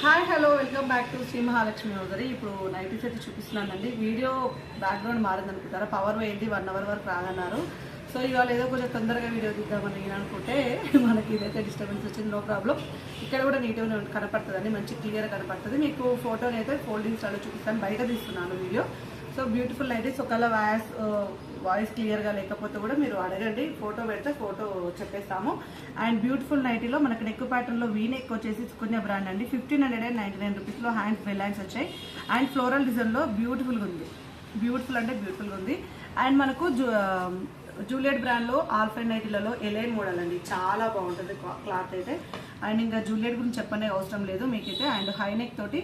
Hi hello welcome back to Sri Mahalakshmi hosiery. ఇప్పుడు nighties అయితే చూపిస్తున్నానండి. వీడియో బ్యాక్గ్రౌండ్ మారింది అనుకుంటారా, పవర్ పోయింది, 1 అవర్ వరకు రాగన్నారు. సో ఇవాళ ఏదో కొంచెం తొందరగా వీడియో తీద్దామని నేను అనుకుంటే మనకి ఇదైతే డిస్టర్బెన్స్ వచ్చింది. నో ప్రాబ్లం, ఇక్కడ కూడా నీట్గా కనపడుతుందండి, మంచి క్లియర్ కనపడుతుంది. మీకు ఫోటోని అయితే ఫోల్డింగ్ స్టైల్లో చూపిస్తాను, బయట తీస్తున్నాను వీడియో. So beautiful nighties. ఒకవేళ వాయిస్ క్లియర్గా లేకపోతే కూడా మీరు అడగండి, ఫోటో పెడితే ఫోటో చెప్పేస్తాము. అండ్ బ్యూటిఫుల్ నైటీలో మనకి నెక్ ప్యాటర్న్లో వీ నెక్ వచ్చేసి సుకన్య బ్రాండ్ అండి. 1599 రూపీస్లో హ్యాండ్స్ వెలాన్స్ వచ్చాయి. అండ్ ఫ్లోరల్ డిజైన్లో బ్యూటిఫుల్గా ఉంది, బ్యూటిఫుల్ అంటే బ్యూటిఫుల్గా ఉంది. అండ్ మనకు జూలియట్ బ్రాండ్లో ఆల్ఫైన్ నైటీలలో ఎలైన్ మోడల్ అండి, చాలా బాగుంటుంది క్లాత్ అయితే. అండ్ ఇంకా జూలియట్ గురించి చెప్పనే అవసరం లేదు మీకైతే. అండ్ హై నెక్ తోటి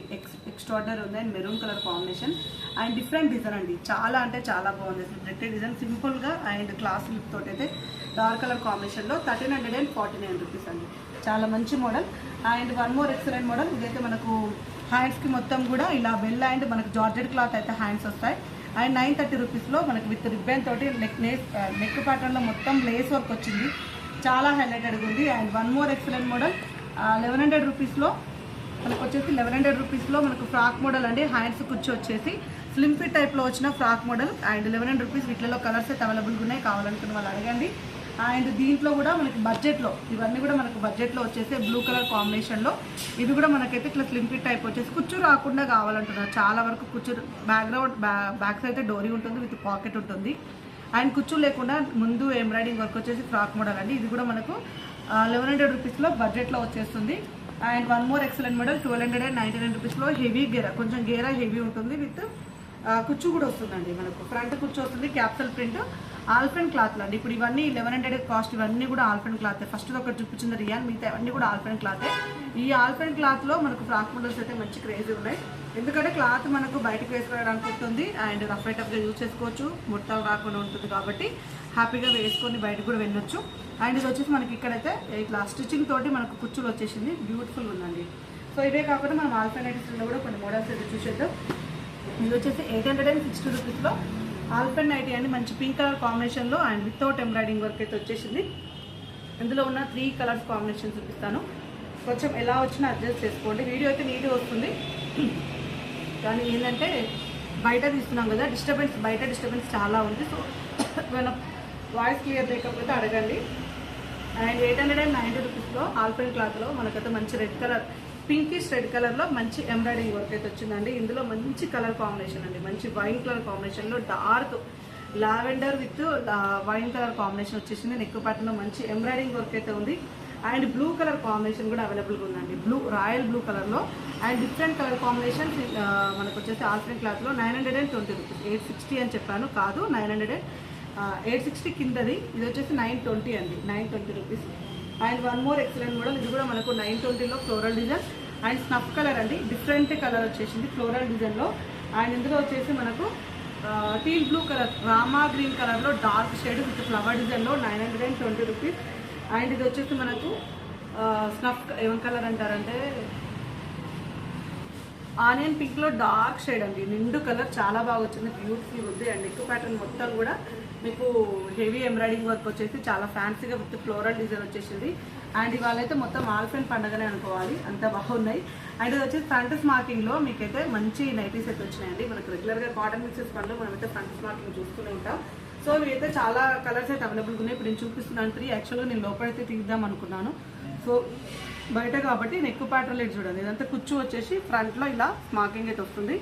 ఎక్స్ట్రాడనరీ ఉంది. And maroon colour combination and different design అండి, చాలా అంటే చాలా బాగుంది. నెట్ డిజైన్ సింపుల్గా అండ్ క్లాస్ లిప్ తోటి అయితే డార్క్ కలర్ కాంబినేషన్లో 1349 రూపీస్ అండి, చాలా మంచి model. And one more excellent model. ఇదైతే మనకు హ్యాండ్స్కి మొత్తం కూడా ఇలా వెల్ అండ్ మనకు జార్జెట్ క్లాత్ అయితే హ్యాండ్స్ వస్తాయి. అండ్ 930 రూపీస్లో మనకి విత్ రిబ్బన్ తోటి నెక్ ప్యాటర్న్లో మొత్తం లేస్ వర్క్ వచ్చింది, చాలా హైలైటెడ్గా ఉంది. And one more excellent model 1100 రూపీస్లో మనకు వచ్చేసి 1100 రూపీస్లో మనకు ఫ్రాక్ మోడల్ అండి. హ్యాండ్స్ కుర్చీ వచ్చేసి స్లిమ్ ఫిట్ టైప్లో వచ్చిన ఫ్రాక్ మోడల్. And 1100 rupees. వీటిలో కలర్స్ అయితే అవైలబుల్గా ఉన్నాయి, కావాలనుకున్న వాళ్ళు అడగండి. అండ్ దీంట్లో కూడా మనకి బడ్జెట్లో, ఇవన్నీ కూడా మనకు బడ్జెట్లో వచ్చేసి బ్లూ కలర్ కాంబినేషన్లో ఇది కూడా మనకైతే ఇట్లా స్లిమ్ ఫిట్ టైప్ వచ్చేసి కుచ్చు రాకుండా కావాలంటున్నారు. చాలా వరకు కుచ్చు బ్యాక్ సైడ్ అయితే డోరీ ఉంటుంది, విత్ పాకెట్ ఉంటుంది. అండ్ కుచ్చు లేకుండా ముందు ఎంబ్రాయిడింగ్ వర్క్ వచ్చేసి ఫ్రాక్ మోడల్ అండి. ఇది కూడా మనకు 1100 రూపీస్లో బడ్జెట్లో వచ్చేస్తుంది. And one more excellent model 1299 రూపీస్లో హెవీ గేరా, కొంచెం గేరా హెవీ ఉంటుంది, విత్ కుచ్చు కూడా వస్తుందండి. మనకు ఫ్రంట్ కుచ్చు వస్తుంది, క్యాప్సల్ ప్రింట్, ఆల్ఫెన్ క్లాత్లు అండి. ఇప్పుడు ఇవన్నీ 1100 కాస్ట్, ఇవన్నీ కూడా ఆల్ఫెన్ క్లాత్. ఫస్ట్ ఒకటి చూపించింది రియాన్, మిగతా అన్నీ కూడా ఆల్ఫెన్ క్లాతే. ఈ ఆల్ఫెన్ క్లాత్లో మనకు ఫ్రాక్ మోడల్స్ అయితే మంచి క్రేజీ ఉన్నాయి, ఎందుకంటే క్లాత్ మనకు బయటకు వేసుకోవడానికి ఉంటుంది. అండ్ రఫ్ టఫ్గా యూజ్ చేసుకోవచ్చు, ముట్టలు రాకుండా ఉంటుంది కాబట్టి హ్యాపీగా వేసుకొని బయటకు కూడా వెళ్ళొచ్చు. అండ్ ఇది వచ్చేసి మనకి ఇక్కడైతే ఇట్లా స్టిచ్చింగ్ తోటి మనకు కుచ్చులు వచ్చేసింది, బ్యూటిఫుల్ ఉందండి. సో ఇవే కాకుండా మనం ఆల్ఫెన్ నైటీస్లో కూడా కొన్ని మోడల్స్ అయితే చూసేద్దాం. ఇది వచ్చేసి 860 రూపీస్లో ఆల్ఫెన్ నైటీ అండి, మంచి పింక్ కలర్ కాంబినేషన్లో అండ్ వితౌట్ ఎంబ్రాయిడింగ్ వర్క్ అయితే వచ్చేసింది. ఇందులో ఉన్న 3 కలర్స్ కాంబినేషన్ చూపిస్తాను, కొంచెం ఎలా వచ్చినా అడ్జస్ట్ చేసుకోండి. వీడియో అయితే నీట్గా వస్తుంది, కానీ ఏంటంటే బయట తీస్తున్నాం కదా, బయట డిస్టర్బెన్స్ చాలా ఉంది. సో మన వాయిస్ క్లియర్ లేకపోతే అడగండి. అండ్ 890 రూపీస్లో ఆల్ఫెన్ క్లాత్లో మనకైతే మంచి రెడ్ కలర్, పింకిష్ రెడ్ కలర్లో మంచి ఎంబ్రాయిడింగ్ వర్క్ అయితే వచ్చిందండి. ఇందులో మంచి కలర్ కాంబినేషన్ అండి, మంచి వైన్ కలర్ కాంబినేషన్లో dark lavender with wine colour combination వచ్చేసింది. నెక్ ప్యాటర్న్లో మంచి ఎంబ్రాయిడింగ్ వర్క్ అయితే ఉంది. అండ్ బ్లూ కలర్ కాంబినేషన్ కూడా అవైలబుల్గా ఉందండి, రాయల్ బ్లూ కలర్లో. అండ్ డిఫరెంట్ కలర్ కాంబినేషన్ మనకు వచ్చేసి ఆల్ఫెన్ క్లాత్లో 920 రూపీస్. 860 అని చెప్పాను, కాదు 860 కిందది. ఇది వచ్చేసి 920 అండి, 920 rupees. And one more excellent model. ఇది కూడా మనకు 920లో floral design and snuff colour అండి, డిఫరెంట్ కలర్ వచ్చేసింది ఫ్లోరల్ డిజైన్లో. అండ్ ఇందులో వచ్చేసి మనకు teal blue colour, Rama green కలర్లో డార్క్ షేడ్ విత్ ఫ్లవర్ డిజైన్లో 920 రూపీస్. అండ్ ఇది వచ్చేసి మనకు స్నఫ్ ఏమన్ కలర్ అంటారంటే ఆనియన్ పింక్లో డార్క్ షేడ్ అండి, నిండు కలర్, చాలా బాగా వచ్చింది, బ్యూటిఫుల్ ఉంది. అండ్ నెక్ ప్యాటర్న్ మొత్తం కూడా మీకు హెవీ ఎంబ్రాయిడింగ్ వర్క్ వచ్చేసి చాలా ఫ్యాన్సీగా విత్ ఫ్లోరల్ డిజైన్ వచ్చేసింది. అండ్ ఇవాళ అయితే మొత్తం ఆల్ఫెన్ పండుగనే అనుకోవాలి, అంత బాగున్నాయి. అండ్ ఇది వచ్చేసి ఫ్రంట్ స్మార్కింగ్లో మీకైతే మంచి నైటీస్ అయితే వచ్చినాయండి. మనకు రెగ్యులర్గా కాటన్ మిక్సెస్ పనులు మనమైతే ఫ్రంట్ స్మార్కింగ్ చూస్తూనే ఉంటాం. సో ఇవైతే చాలా కలర్స్ అయితే అవైలబుల్గా ఉన్నాయి. ఇప్పుడు నేను చూపిస్తున్నాను 3. యాక్చువల్గా నేను లోపలైతే తీద్దాం అనుకున్నాను, సో బయట కాబట్టి నెక్ ప్యాటర్న్ లేదు చూడండి. ఇదంతా కుచ్చు వచ్చేసి ఫ్రంట్లో ఇలా స్మార్కింగ్ అయితే వస్తుంది.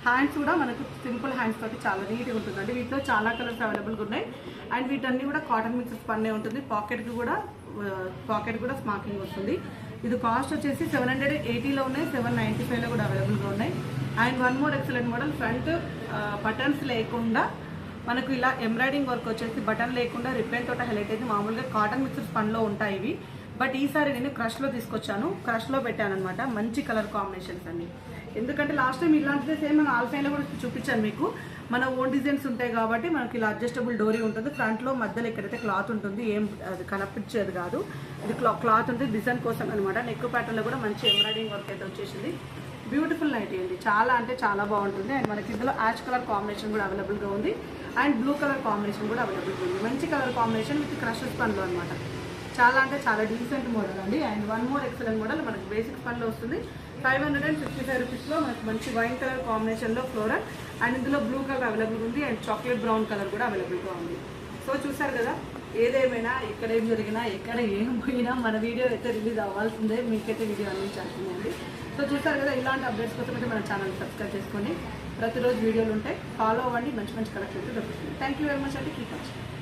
హ్యాండ్స్ కూడా మనకు సింపుల్ హ్యాండ్స్ తోటి చాలా నీట్గా ఉంటుందండి. వీటిలో చాలా కలర్స్ అవైలబుల్గా ఉన్నాయి. అండ్ వీటన్నీ కూడా కాటన్ మిక్సెస్ పన్నే ఉంటుంది. పాకెట్ కూడా స్మార్కింగ్ వస్తుంది. ఇది కాస్ట్ వచ్చేసి 780లో ఉన్నాయి, 795లో కూడా అవైలబుల్గా ఉన్నాయి. And one more excellent model. Front buttons లేకుండా మనకు ఇలా ఎంబ్రాయిడింగ్ వర్క్ వచ్చేసి బటన్ లేకుండా రిబ్బన్ తోట హైలైట్ అయితే. మామూలుగా కాటన్ మిక్సెస్ పనిలో ఉంటాయి ఇవి, బట్ ఈసారి నేను క్రష్లో తీసుకొచ్చాను, క్రష్లో పెట్టాను అనమాట. మంచి కలర్ కాంబినేషన్స్ అండి, ఎందుకంటే లాస్ట్ టైం ఇలాంటిదే సేమ్ మన ఆల్ఫైన్లో కూడా చూపించాను మీకు. మన ఓన్ డిజైన్స్ ఉంటాయి కాబట్టి మనకి ఇలా అడ్జస్టబుల్ డోరీ ఉంటుంది. ఫ్రంట్లో మధ్యలో ఎక్కడైతే క్లాత్ ఉంటుంది, ఏం అది కనిపించేది కాదు, ఇది క్లాత్ ఉంటుంది డిజైన్ కోసం అనమాట. నెక్ ప్యాటర్న్లో కూడా మంచి ఎంబ్రాయిడింగ్ వర్క్ అయితే వచ్చేసింది. బ్యూటిఫుల్ నైటీ అండి, చాలా అంటే చాలా బాగుంటుంది. అండ్ మనకి ఇందులో యాష్ కలర్ కాంబినేషన్ కూడా అవైలబుల్గా ఉంది. అండ్ బ్లూ కలర్ కాంబినేషన్ కూడా అవైలబుల్గా ఉంది. మంచి కలర్ కాంబినేషన్ విత్ క్రషెస్ పనులు అనమాట, చాలా అంటే చాలా డీసెంట్ మోడల్ అండి. And one more excellent model మనకి బేసిక్స్ పనిలో వస్తుంది. 555 రూపీస్లో మనకు మంచి వైన్ కలర్ కాంబినేషన్లో ఫ్లోరల్ అండ్ ఇందులో బ్లూ కలర్ అవైలబుల్ ఉంది అండ్ చాక్లెట్ బ్రౌన్ కలర్ కూడా అవైలబుల్గా ఉంది. సో చూసారు కదా, ఏదేమైనా ఎక్కడ ఏం జరిగినా ఎక్కడ ఏం పోయినా మన వీడియో అయితే రిలీజ్ అవ్వాల్సిందే, మీకైతే వీడియో అందించాల్సిందే. సో చూసారు కదా, ఇలాంటి అప్డేట్స్ కోసం అయితే మన ఛానల్ సబ్స్క్రైబ్ చేసుకోండి. ప్రతిరోజు వీడియోలు ఉంటాయి, ఫాలో అవ్వండి, మంచి మంచి కలెక్షన్ అయితే దొరుకుతుంది. థ్యాంక్ యూ వెరీ మచ్ అండి. Keep watching.